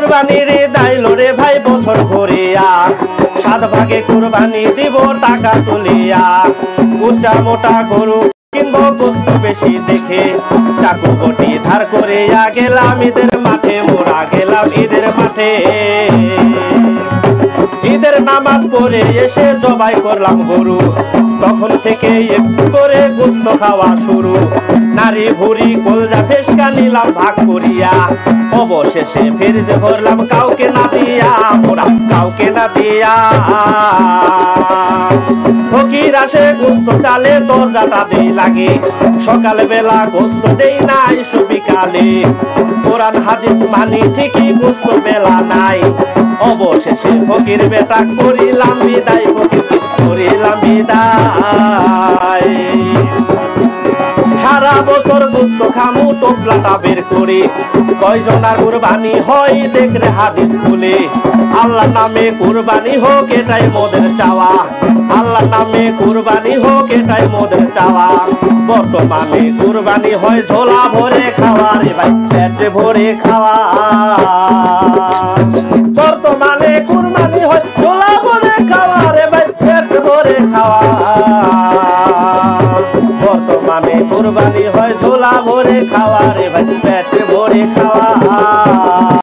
কুরবানির দাইলো রে ভাই বছর ঘুরিয়া, 7 ভাগে কুরবানি দিব টাকা তুলিয়া। উঁচা মোটা গরু কিনবো গোস্ত বেশি দেখে, চাকু বটি ধার করিয়া গেলাম ঈদের মাঠে, মোরা গেলাম ঈদের মাঠে। ঈদের নামাজ পড়ে এসে জবাই করলাম গরু, তখন থেকে একটু করে গোস্ত খাওয়া শুরু। নারী ভুরি কলজা ফেসকা নিলাম ভাগ করিয়া, অবশেষে ফিরতে ভরলাম কাউকে না দিয়া, মোরা কাউকে না দিয়া। ফকির আসে গোস্ত চালে দরজাটা দেই লাগে, সকাল বেলা গোস্ত দেই নাই বিকালে। কোরআন হাদিস মানি ঠিকই গোস্ত বেলা নাই, অবশেষে ফকির বেটা করিলাম বিদায়, ফকির করিলাম বিদায়। সারা বছর গোস্ত খামু টোপলাটা বের করে, কয়জনার কুরবানি হয় দেখরে হাদিস খুলে। আল্লাহ নামে কুরবানি হোক এটাই মোদের চাওয়া, আল্লাহ নামে কুরবানি হোক এটাই মোদের চাওয়া। বর্তমানে কুরবানি হয় ঝোলা ভরে খাওয়া রে ভাই, পেট ভরে খাওয়া। বর্তমানে কুরবানি হয় ঝোলা ভরে খাওয়া রে ভাই, পেট ভরে খাওয়া। বর্তমানে কুরবানি হয় ঝোলা ভরে খাওয়া রে ভাই, পেট ভরে খাওয়া।